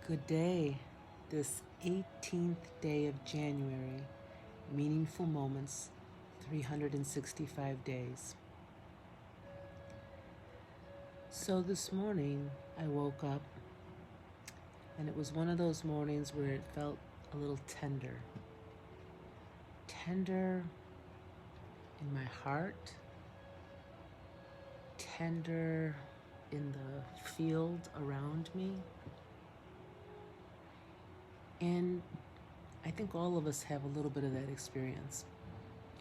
Good day, this 18th day of January, meaningful moments, 365 days. So this morning I woke up and it was one of those mornings where it felt a little tender. Tender in my heart, tender in the field around me. And I think all of us have a little bit of that experience.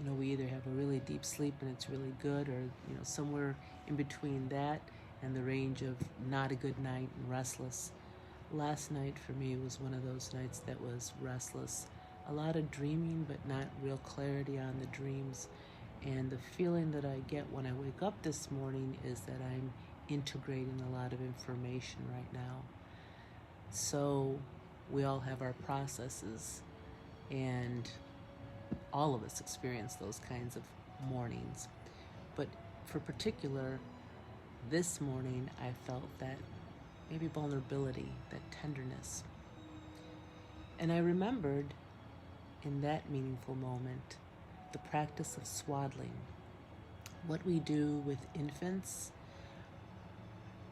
We either have a really deep sleep and it's really good, or, somewhere in between that and the range of not a good night and restless. Last night for me was one of those nights that was restless. A lot of dreaming, but not real clarity on the dreams. And the feeling that I get when I wake up this morning is that I'm integrating a lot of information right now. So we all have our processes, and all of us experience those kinds of mornings. But for particular, this morning I felt that maybe vulnerability, that tenderness. And I remembered in that meaningful moment the practice of swaddling, what we do with infants.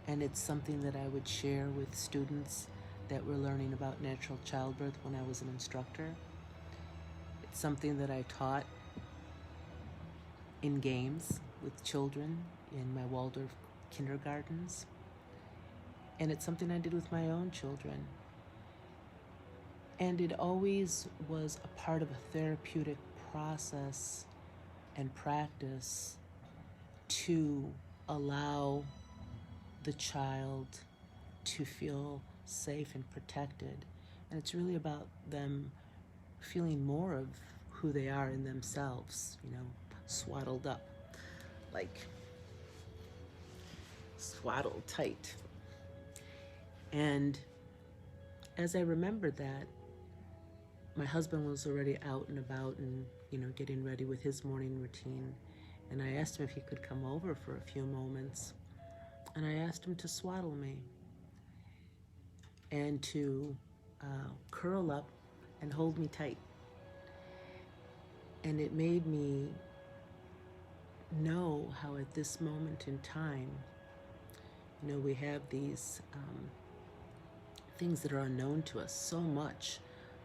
And it's something that I would share with students that were learning about natural childbirth when I was an instructor. It's something that I taught in games with children in my Waldorf kindergartens. And it's something I did with my own children. And it always was a part of a therapeutic process and practice to allow the child to feel safe and protected. And it's really about them feeling more of who they are in themselves, swaddled up, like swaddled tight. And as I remembered that, my husband was already out and about and, getting ready with his morning routine. And I asked him if he could come over for a few moments. And I asked him to swaddle me and to curl up and hold me tight. And it made me know how at this moment in time, we have these things that are unknown to us. So much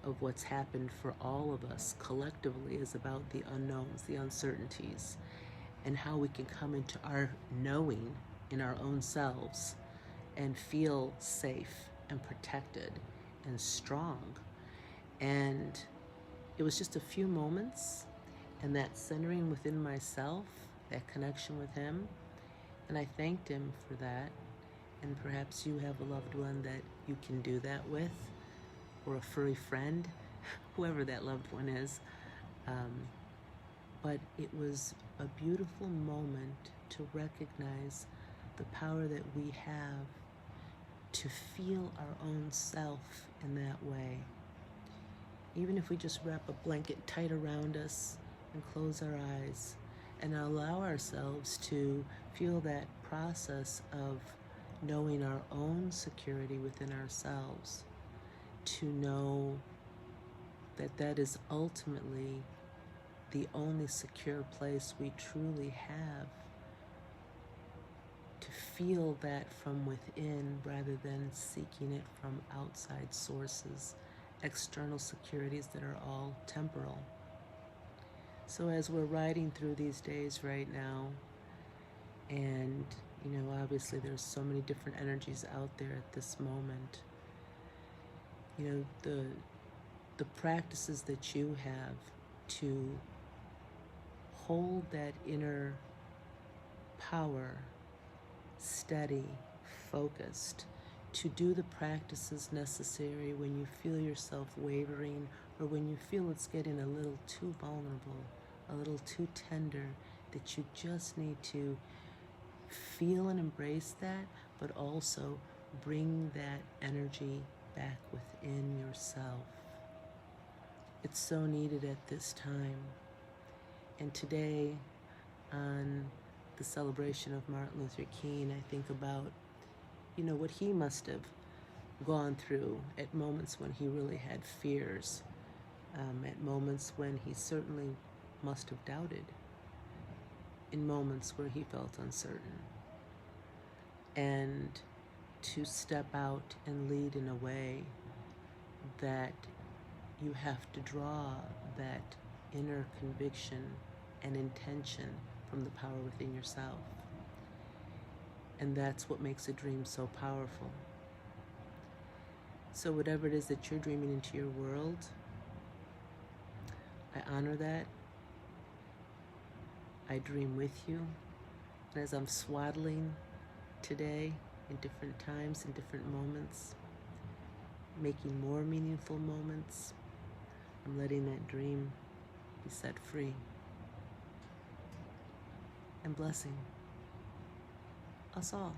of what's happened for all of us collectively is about the unknowns, the uncertainties, and how we can come into our knowing in our own selves and feel safe and protected and strong. And it was just a few moments, and that centering within myself, that connection with him, and I thanked him for that. And perhaps you have a loved one that you can do that with, or a furry friend, whoever that loved one is. But it was a beautiful moment to recognize the power that we have to feel our own self in that way. Even if we just wrap a blanket tight around us and close our eyes and allow ourselves to feel that process of knowing our own security within ourselves, to know that that is ultimately the only secure place we truly have, to feel that from within rather than seeking it from outside sources, external securities that are all temporal. So as we're riding through these days right now, and obviously there's so many different energies out there at this moment, the practices that you have to hold that inner power steady, focused, to do the practices necessary when you feel yourself wavering, or when you feel it's getting a little too vulnerable, a little too tender, that you just need to feel and embrace that, but also bring that energy back within yourself. It's so needed at this time. And today, on the celebration of Martin Luther King, I think about, what he must have gone through, at moments when he really had fears, at moments when he certainly must have doubted, in moments where he felt uncertain. And to step out and lead in a way that you have to draw that inner conviction and intention from the power within yourself. And that's what makes a dream so powerful. So whatever it is that you're dreaming into your world, I honor that. I dream with you. And as I'm swaddling today, in different times, in different moments, making more meaningful moments, I'm letting that dream be set free. And blessing us all.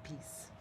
Peace.